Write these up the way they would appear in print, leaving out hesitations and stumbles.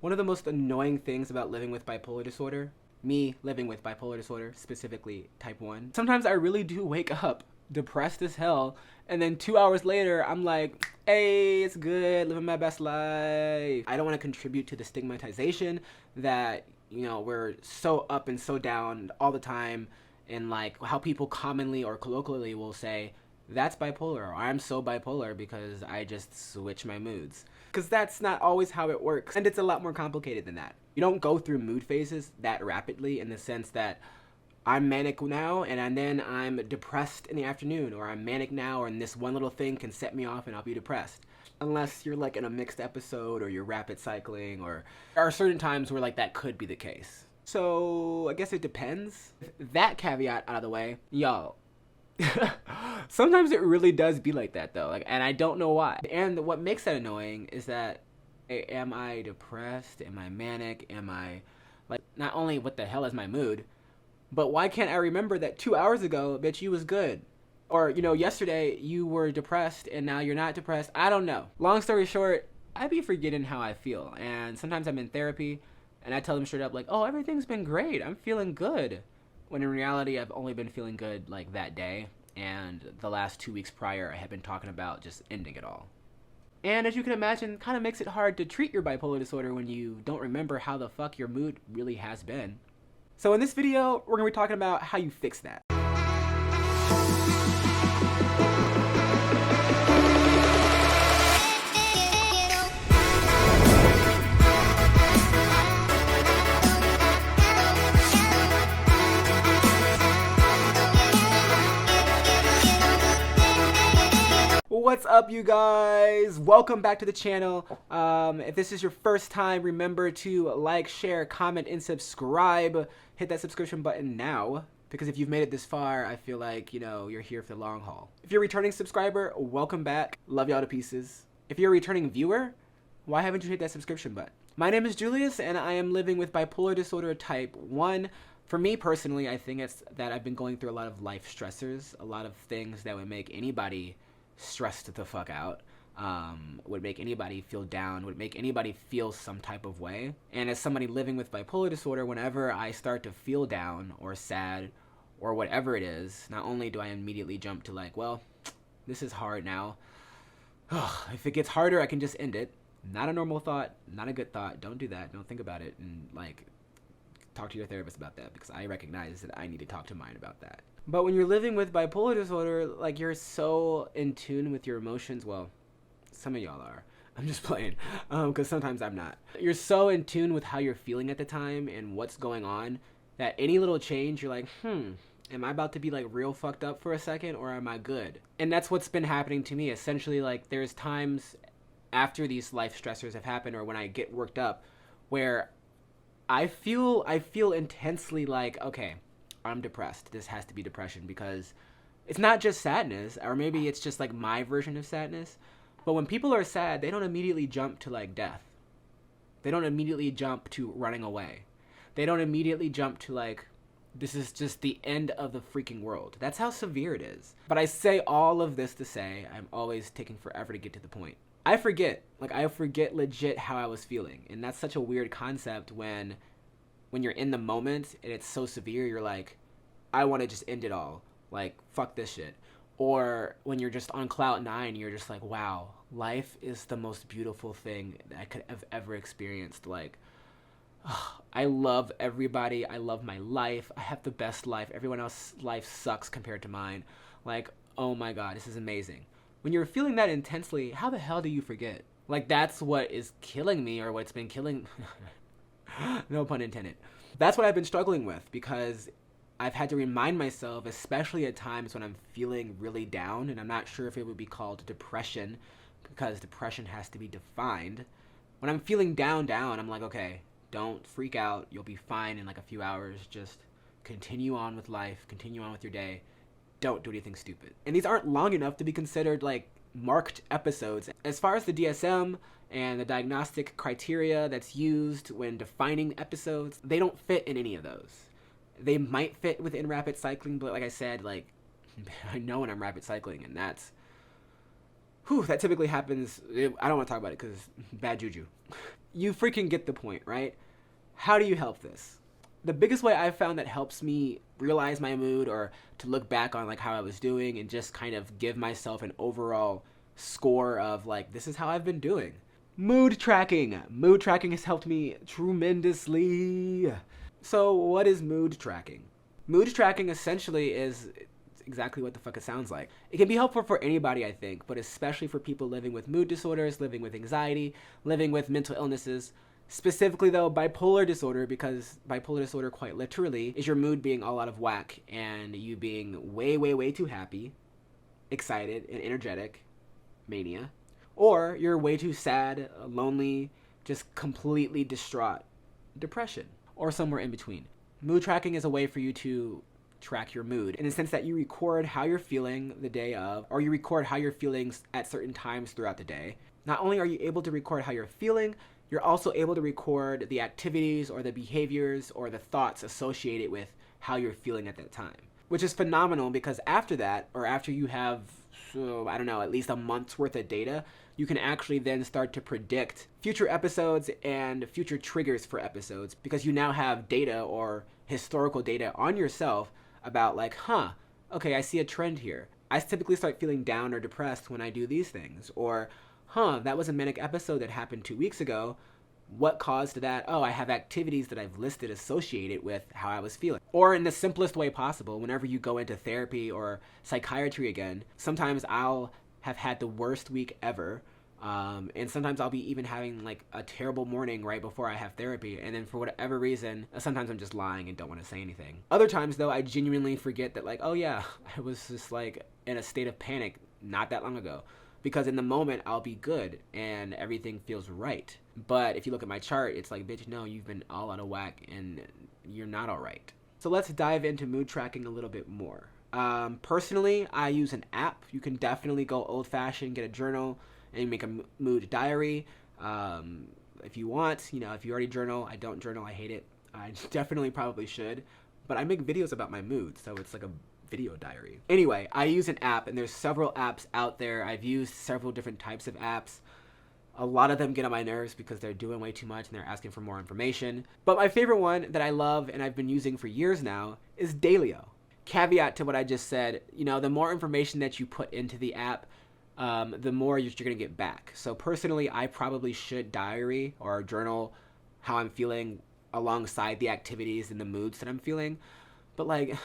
One of the most annoying things about living with bipolar disorder, me living with bipolar disorder, specifically type 1, sometimes I really do wake up depressed as hell, and then 2 hours later, I'm like, hey, it's good, living my best life. I don't want to contribute to the stigmatization that, you know, we're so up and so down all the time, and like how people commonly or colloquially will say, that's bipolar, or I'm so bipolar because I just switch my moods. Because that's not always how it works, and it's a lot more complicated than that. You don't go through mood phases that rapidly, in the sense that I'm manic now and then I'm depressed in the afternoon, or I'm manic now and this one little thing can set me off and I'll be depressed. Unless you're like in a mixed episode or you're rapid cycling, or there are certain times where like that could be the case. So I guess it depends. That caveat out of the way, y'all. Sometimes it really does be like that though, like, and I don't know why. And what makes that annoying is that, am I depressed? Am I manic? Am I, like, not only what the hell is my mood, but why can't I remember that 2 hours ago, bitch, you was good? Or, you know, yesterday you were depressed and now you're not depressed. I don't know. Long story short, I be forgetting how I feel. And sometimes I'm in therapy and I tell them straight up like, oh, everything's been great. I'm feeling good. When in reality, I've only been feeling good like that day. And the last 2 weeks prior, I had been talking about just ending it all. And as you can imagine, kind of makes it hard to treat your bipolar disorder when you don't remember how the fuck your mood really has been. So in this video, we're going to be talking about how you fix that. What's up, you guys? Welcome back to the channel. If this is your first time, remember to like, share, comment, and subscribe. Hit that subscription button now, because if you've made it this far, I feel like, you know, you're here for the long haul. If you're a returning subscriber, welcome back. Love y'all to pieces. If you're a returning viewer, why haven't you hit that subscription button? My name is Julius, and I am living with bipolar disorder type 1. For me personally, I think it's that I've been going through a lot of life stressors, a lot of things that would make anybody stressed the fuck out, would make anybody feel down, would make anybody feel some type of way. And as somebody living with bipolar disorder, whenever I start to feel down or sad or whatever it is, not only do I immediately jump to like, well, this is hard now. If it gets harder, I can just end it. Not a normal thought, not a good thought. Don't do that. Don't think about it, and like, talk to your therapist about that, because I recognize that I need to talk to mine about that. But when you're living with bipolar disorder, like, you're so in tune with your emotions. Well, some of y'all are. I'm just playing, because sometimes I'm not. You're so in tune with how you're feeling at the time and what's going on that any little change, you're like, am I about to be like real fucked up for a second, or am I good? And that's what's been happening to me. Essentially, like, there's times after these life stressors have happened, or when I get worked up, where I feel intensely like, okay, I'm depressed. This has to be depression, because it's not just sadness, or maybe it's just like my version of sadness. But when people are sad, they don't immediately jump to like death. They don't immediately jump to running away. They don't immediately jump to like, this is just the end of the freaking world. That's how severe it is. But I say all of this to say, I'm always taking forever to get to the point. I forget legit how I was feeling. And that's such a weird concept when you're in the moment and it's so severe, you're like, I want to just end it all. Like, fuck this shit. Or when you're just on cloud 9, you're just like, wow, life is the most beautiful thing that I could have ever experienced. Like, I love everybody. I love my life. I have the best life. Everyone else's life sucks compared to mine. Like, oh my God, this is amazing. When you're feeling that intensely, how the hell do you forget? Like, that's what is killing me, or what's been killing... No pun intended. That's what I've been struggling with, because I've had to remind myself, especially at times when I'm feeling really down, and I'm not sure if it would be called depression, because depression has to be defined. When I'm feeling down, I'm like, okay, don't freak out. You'll be fine in like a few hours. Just continue on with life. Continue on with your day. Don't do anything stupid. And these aren't long enough to be considered like marked episodes. As far as the DSM and the diagnostic criteria that's used when defining episodes, they don't fit in any of those. They might fit within rapid cycling, but like I said, like, I know when I'm rapid cycling, and that's Whew, that typically happens. I don't want to talk about it because bad juju. You freaking get the point, right? How do you help this? The biggest way I've found that helps me realize my mood, or to look back on like how I was doing and just kind of give myself an overall score of like, this is how I've been doing. Mood tracking. Mood tracking has helped me tremendously. So what is mood tracking? Mood tracking essentially is exactly what the fuck it sounds like. It can be helpful for anybody, I think, but especially for people living with mood disorders, living with anxiety, living with mental illnesses. Specifically though, bipolar disorder, because bipolar disorder quite literally is your mood being all out of whack and you being way too happy, excited, and energetic, mania. Or you're way too sad, lonely, just completely distraught, depression, or somewhere in between. Mood tracking is a way for you to track your mood in the sense that you record how you're feeling the day of, or you record how you're feeling at certain times throughout the day. Not only are you able to record how you're feeling, you're also able to record the activities or the behaviors or the thoughts associated with how you're feeling at that time, which is phenomenal because after that, or after you have, I don't know, at least a month's worth of data, you can actually then start to predict future episodes and future triggers for episodes because you now have data or historical data on yourself about like, okay, I see a trend here. I typically start feeling down or depressed when I do these things. Or, that was a manic episode that happened 2 weeks ago. What caused that? Oh, I have activities that I've listed associated with how I was feeling. Or in the simplest way possible, whenever you go into therapy or psychiatry again, sometimes I'll have had the worst week ever. And sometimes I'll be even having like a terrible morning right before I have therapy. And then for whatever reason, sometimes I'm just lying and don't want to say anything. Other times though, I genuinely forget that like, oh yeah, I was just like in a state of panic not that long ago. Because in the moment I'll be good and everything feels right. But if you look at my chart, it's like, bitch, no, you've been all out of whack and you're not all right. So let's dive into mood tracking a little bit more. Personally, I use an app. You can definitely go old fashioned, get a journal, and make a mood diary. If you want, if you already journal, I don't journal, I hate it. I definitely probably should, but I make videos about my mood, so it's like a video diary. Anyway, I use an app, and there's several apps out there. I've used several different types of apps. A lot of them get on my nerves because they're doing way too much and they're asking for more information. But my favorite one that I love and I've been using for years now is DAYLIO. Caveat to what I just said, the more information that you put into the app, the more you're going to get back. So personally, I probably should diary or journal how I'm feeling alongside the activities and the moods that I'm feeling. But like,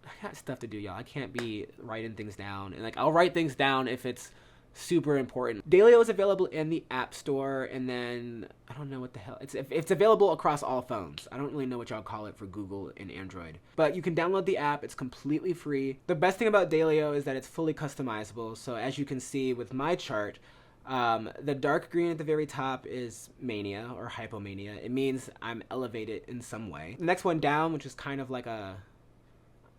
I got stuff to do, y'all. I can't be writing things down. And like, I'll write things down if it's super important. DAYLIO is available in the App Store, and then I don't know what the hell. It's available across all phones. I don't really know what y'all call it for Google and Android. But you can download the app. It's completely free. The best thing about DAYLIO is that it's fully customizable. So as you can see with my chart, the dark green at the very top is mania or hypomania. It means I'm elevated in some way. The next one down, which is kind of like a,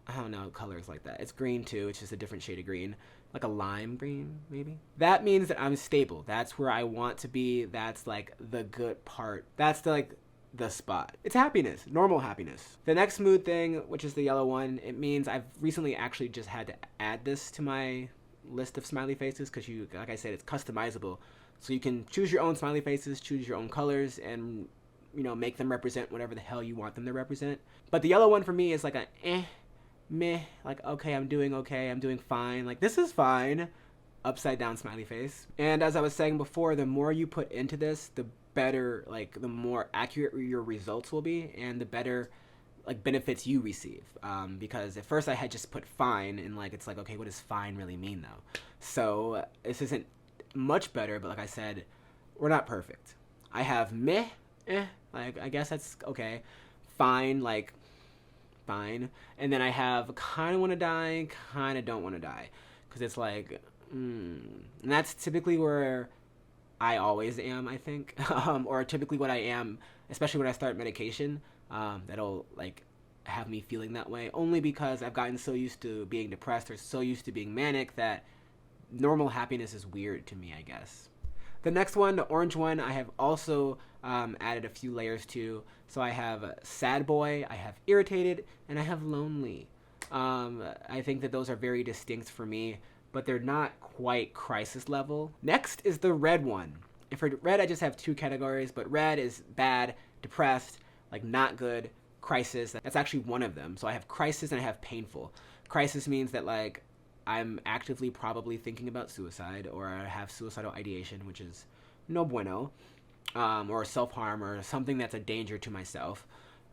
I don't know colors like that. It's green too. It's just a different shade of green. Like a lime green, maybe. That means that I'm stable. That's where I want to be. That's like the good part. That's the spot. It's happiness, normal happiness. The next mood thing, which is the yellow one, it means I've recently actually just had to add this to my list of smiley faces because like I said, it's customizable. So you can choose your own smiley faces, choose your own colors, and make them represent whatever the hell you want them to represent. But the yellow one for me is like a meh, like, okay, I'm doing fine, like, this is fine, upside down smiley face. And as I was saying before, the more you put into this, the better, like, the more accurate your results will be, and the better, like, benefits you receive. Because at first I had just put fine, and, like, it's like, okay, what does fine really mean, though? So this isn't much better, but like I said, we're not perfect. I have meh, like, I guess that's okay. Fine, like, fine. And then I have kind of want to die, kind of don't want to die. Because it's like, and that's typically where I always am, I think. Or typically what I am, especially when I start medication, that'll like have me feeling that way. Only because I've gotten so used to being depressed or so used to being manic that normal happiness is weird to me, I guess. The next one, the orange one, I have also added a few layers to. So I have sad boy, I have irritated, and I have lonely. I think that those are very distinct for me. but they're not quite crisis level. Next is the red one. And for red, I just have 2 categories, but red is bad, depressed, like not good, crisis. That's actually one of them. So I have crisis and I have painful. Crisis means that like I'm actively probably thinking about suicide, or I have suicidal ideation, which is no bueno, or self-harm or something that's a danger to myself.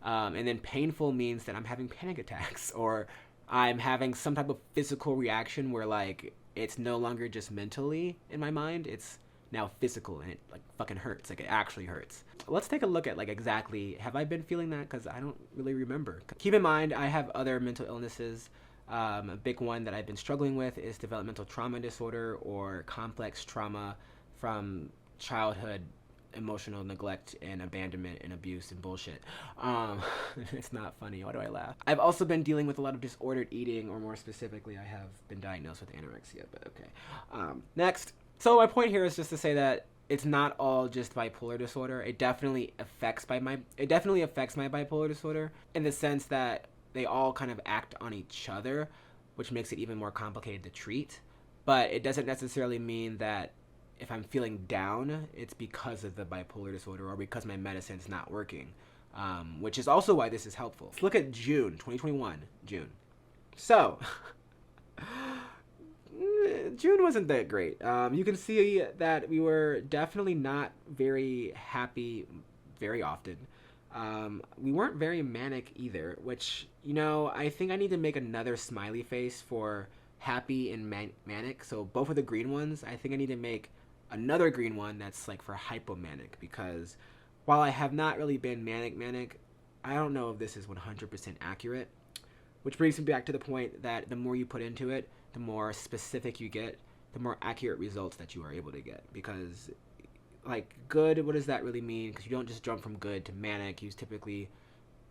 And then painful means that I'm having panic attacks, or I'm having some type of physical reaction where like it's no longer just mentally in my mind, it's now physical, and it like fucking hurts, like it actually hurts. Let's take a look at like exactly, have I been feeling that? Because I don't really remember. Keep in mind, I have other mental illnesses. A big one that I've been struggling with is developmental trauma disorder, or complex trauma from childhood emotional neglect and abandonment and abuse and bullshit. It's not funny. Why do I laugh? I've also been dealing with a lot of disordered eating, or more specifically, I have been diagnosed with anorexia, but okay. Next. So my point here is just to say that it's not all just bipolar disorder. It definitely affects my bipolar disorder, in the sense that they all kind of act on each other, which makes it even more complicated to treat. But it doesn't necessarily mean that if I'm feeling down, it's because of the bipolar disorder or because my medicine's not working, which is also why this is helpful. Let's look at June 2021. June. So June wasn't that great. You can see that we were definitely not very happy very often. We weren't very manic either, which, you know, I think I need to make another smiley face for happy and manic. So both of the green ones, I think I need to make another green one that's like for hypomanic, because while I have not really been manic, I don't know if this is 100% accurate, which brings me back to the point that the more you put into it, the more specific you get, the more accurate results that you are able to get. Because like good, what does that really mean? Because you don't just jump from good to manic. You typically,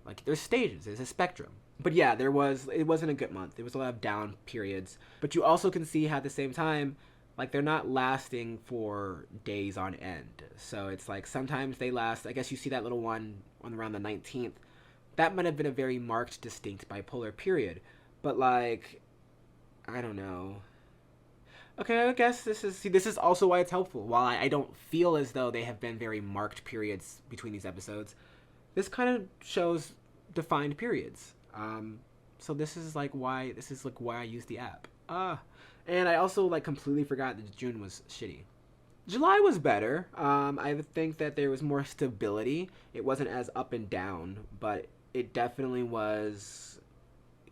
like, there's stages, there's a spectrum. But yeah, it wasn't a good month. There was a lot of down periods. But you also can see how at the same time, like, they're not lasting for days on end. So it's like sometimes they last, I guess you see that little one on around the 19th. That might have been a very marked, distinct bipolar period. But like, I don't know. Okay, I guess this is also why it's helpful. While I don't feel as though they have been very marked periods between these episodes, this kind of shows defined periods. So this is why I use the app. And I also like completely forgot that June was shitty. July was better. I would think that there was more stability. It wasn't as up and down, but it definitely was,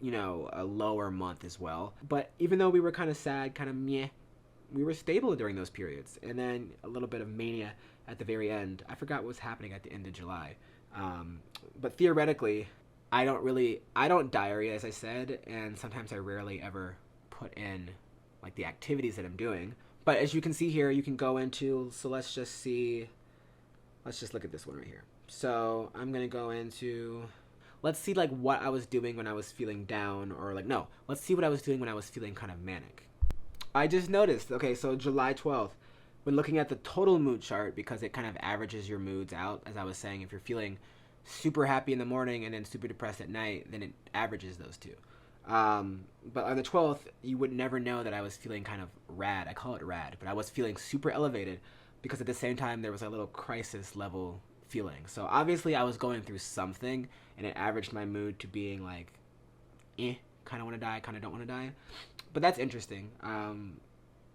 you know, a lower month as well. But even though we were kind of sad, kind of meh, we were stable during those periods. And then a little bit of mania at the very end. I forgot what was happening at the end of July. But theoretically, I don't diary, as I said, and sometimes I rarely ever put in like the activities that I'm doing. But as you can see here, you can go into, so let's just look at this one right here. So I'm gonna go into, let's see like what I was doing when I was feeling down, or like, no, let's see what I was doing when I was feeling kind of manic. I just noticed, okay, so July 12th, when looking at the total mood chart, because it kind of averages your moods out, as I was saying, if you're feeling super happy in the morning and then super depressed at night, then it averages those two. But on the 12th, you would never know that I was feeling kind of rad. I call it rad, but I was feeling super elevated because at the same time there was a little crisis level feeling. So obviously I was going through something, and it averaged my mood to being like, kind of want to die, kind of don't want to die. But that's interesting.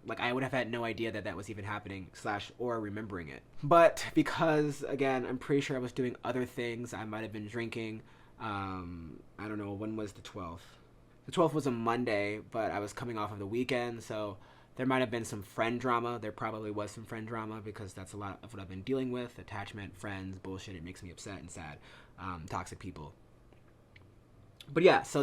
Like I would have had no idea that that was even happening / or remembering it. But because, again, I'm pretty sure I was doing other things. I might have been drinking. I don't know, when was the 12th? The 12th was a Monday, but I was coming off of the weekend, so there might have been some friend drama. There probably was some friend drama, because that's a lot of what I've been dealing with. Attachment, friends, bullshit. It makes me upset and sad. Toxic people. But yeah, so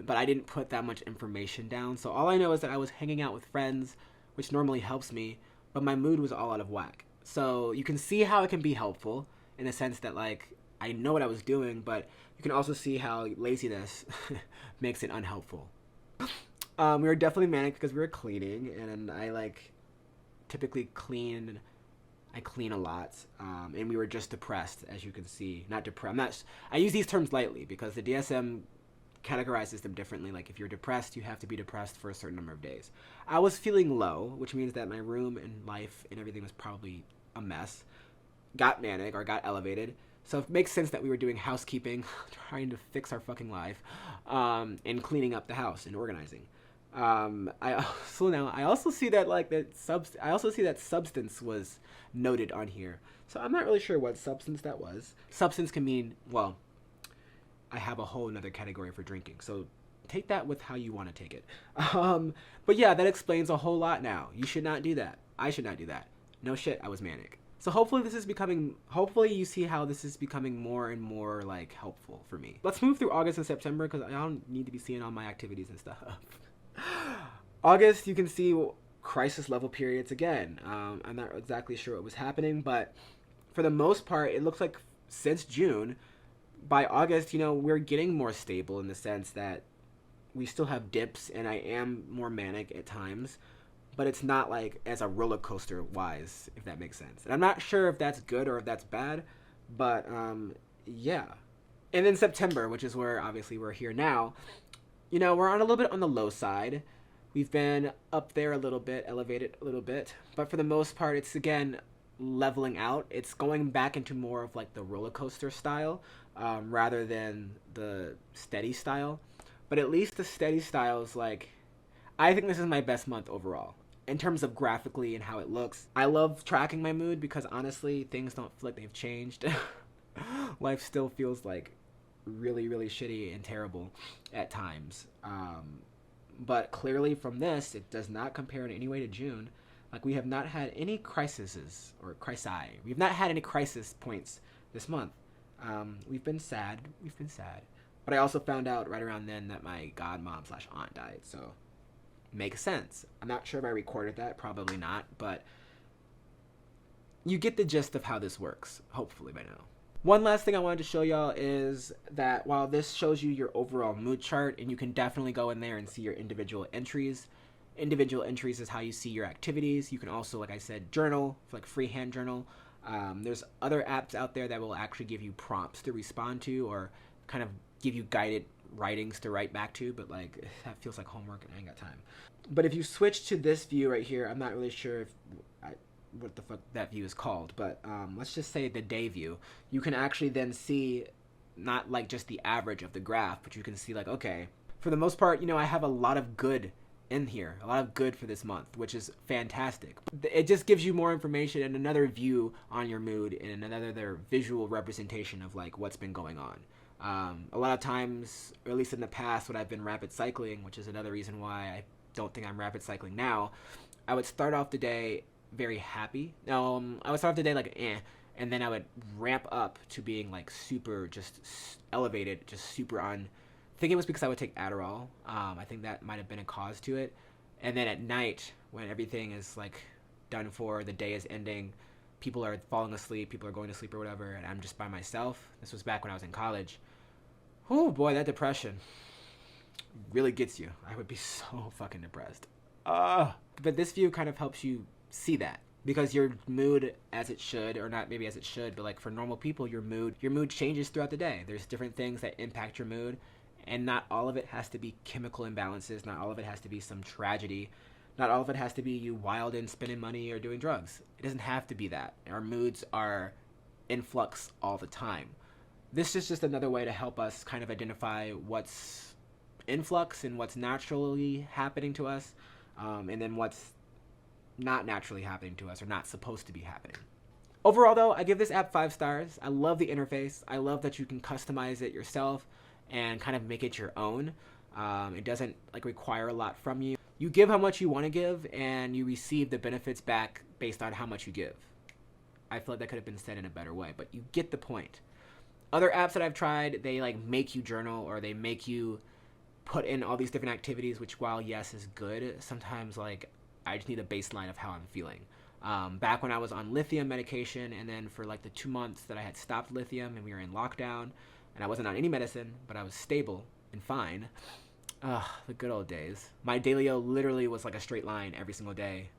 but I didn't put that much information down. So all I know is that I was hanging out with friends, which normally helps me, but my mood was all out of whack. So you can see how it can be helpful in the sense that, like, I know what I was doing, but you can also see how laziness makes it unhelpful. We were definitely manic because we were cleaning, and I like typically clean. I clean a lot, and we were just depressed, as you can see. Not depressed. I use these terms lightly because the DSM categorizes them differently. Like if you're depressed, you have to be depressed for a certain number of days. I was feeling low, which means that my room and life and everything was probably a mess. Got manic or got elevated. So it makes sense that we were doing housekeeping, trying to fix our fucking life, and cleaning up the house and organizing. I also see that I also see that substance was noted on here. So I'm not really sure what substance that was. Substance can mean, well, I have a whole another category for drinking. So take that with how you want to take it. But yeah, that explains a whole lot now. You should not do that. I should not do that. No shit, I was manic. So hopefully you see how this is becoming more and more like helpful for me. Let's move through August and September because I don't need to be seeing all my activities and stuff. August, you can see crisis level periods again. I'm not exactly sure what was happening, but for the most part, it looks like since June, by August, we're getting more stable in the sense that we still have dips and I am more manic at times, but it's not like as a roller coaster wise, if that makes sense. And I'm not sure if that's good or if that's bad, but yeah. And then September, which is where obviously we're here now, we're on a little bit on the low side. We've been up there a little bit, elevated a little bit, but for the most part, it's again leveling out. It's going back into more of like the roller coaster style rather than the steady style. But at least the steady style is like, I think this is my best month overall in terms of graphically and how it looks. I love tracking my mood because honestly, things don't feel like they've changed. Life still feels like really, really shitty and terrible at times. But clearly from this, it does not compare in any way to June. Like we have not had any crises or crisi. We've not had any crisis points this month. We've been sad. But I also found out right around then that my godmom/aunt died. So makes sense. I'm not sure if I recorded that. Probably not. But you get the gist of how this works. Hopefully by now. One last thing I wanted to show y'all is that while this shows you your overall mood chart, and you can definitely go in there and see your individual entries. Individual entries is how you see your activities. You can also, like I said, journal, like freehand journal. There's other apps out there that will actually give you prompts to respond to or kind of give you guided writings to write back to, but like that feels like homework and I ain't got time. But if you switch to this view right here, I'm not really sure what the fuck that view is called, but let's just say the day view. You can actually then see not like just the average of the graph, but you can see like, okay, for the most part, I have a lot of good in here, a lot of good for this month, which is fantastic. It just gives you more information and another view on your mood and another visual representation of like what's been going on. A lot of times, or at least in the past, when I've been rapid cycling, which is another reason why I don't think I'm rapid cycling now, I would start off the day very happy. I would start off the day like and then I would ramp up to being like super just elevated, just super on. I think it was because I would take Adderall. I think that might have been a cause to it. And then at night, when everything is like done for, the day is ending, people are falling asleep, people are going to sleep or whatever, and I'm just by myself. This was back when I was in college. Oh boy, that depression really gets you. I would be so fucking depressed. But this view kind of helps you see that, because your mood, as it should, or not maybe as it should, but like for normal people, your mood changes throughout the day. There's different things that impact your mood, and not all of it has to be chemical imbalances. Not all of it has to be some tragedy. Not all of it has to be you wild and spending money or doing drugs. It doesn't have to be that. Our moods are in flux all the time. This is just another way to help us kind of identify what's in flux and what's naturally happening to us, and then what's not naturally happening to us or not supposed to be happening. Overall though, I give this app 5 stars. I love the interface. I love that you can customize it yourself and kind of make it your own. It doesn't like require a lot from you. You give how much you want to give and you receive the benefits back based on how much you give. I feel like that could have been said in a better way, but you get the point. Other apps that I've tried, they like make you journal or they make you put in all these different activities, which while yes is good, sometimes like I just need a baseline of how I'm feeling. Back when I was on lithium medication, and then for like the 2 months that I had stopped lithium and we were in lockdown and I wasn't on any medicine, but I was stable and fine. The good old days. My DAYLIO literally was like a straight line every single day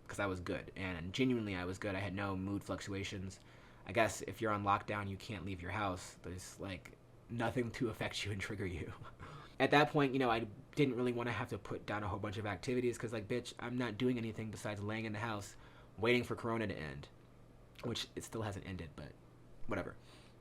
because I was good, and genuinely I was good. I had no mood fluctuations. I guess if you're on lockdown, you can't leave your house. There's like nothing to affect you and trigger you. At that point, you know, I didn't really want to have to put down a whole bunch of activities because, like, bitch, I'm not doing anything besides laying in the house waiting for Corona to end, which it still hasn't ended, but whatever.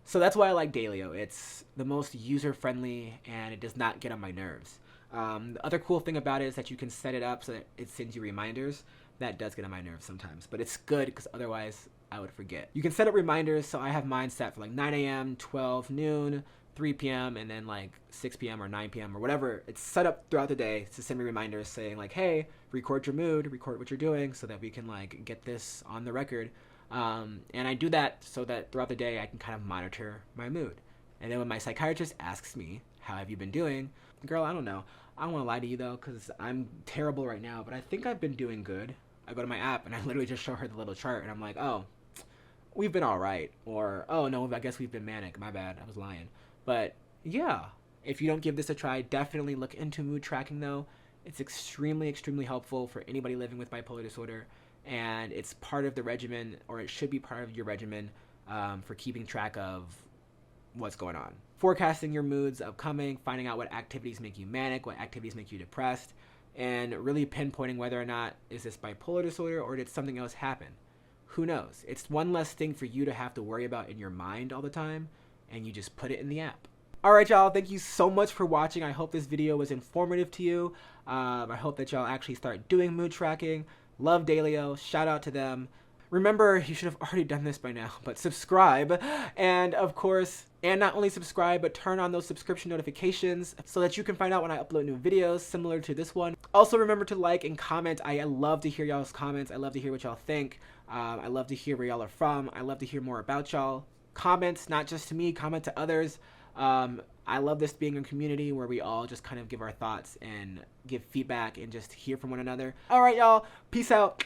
So that's why I like DAYLIO. It's the most user-friendly, and it does not get on my nerves. The other cool thing about it is that you can set it up so that it sends you reminders. That does get on my nerves sometimes, but it's good because otherwise I would forget. You can set up reminders, so I have mine set for like 9 a.m., 12 noon, 3 p.m., and then like 6 p.m. or 9 p.m. or whatever. It's set up throughout the day to send me reminders saying like, hey, record your mood, record what you're doing so that we can like get this on the record. And I do that so that throughout the day I can kind of monitor my mood. And then when my psychiatrist asks me, how have you been doing? Girl, I don't know. I don't want to lie to you though, because I'm terrible right now, but I think I've been doing good. I go to my app and I literally just show her the little chart and I'm like, oh, we've been all right. Or, oh no, I guess we've been manic. My bad. I was lying. But yeah, if you don't give this a try, definitely look into mood tracking though. It's extremely, extremely helpful for anybody living with bipolar disorder. And it's part of the regimen, or it should be part of your regimen for keeping track of what's going on. Forecasting your moods upcoming, finding out what activities make you manic, what activities make you depressed, and really pinpointing whether or not is this bipolar disorder or did something else happen. Who knows? It's one less thing for you to have to worry about in your mind all the time, and you just put it in the app. Alright y'all, thank you so much for watching. I hope this video was informative to you. I hope that y'all actually start doing mood tracking. Love DAYLIO, shout out to them. Remember, you should have already done this by now, but subscribe. And of course, and not only subscribe, but turn on those subscription notifications so that you can find out when I upload new videos similar to this one. Also remember to like and comment. I love to hear y'all's comments. I love to hear what y'all think. I love to hear where y'all are from. I love to hear more about y'all. Comments, not just to me, comment to others. I love this being a community where we all just kind of give our thoughts and give feedback and just hear from one another. All right, y'all. Peace out.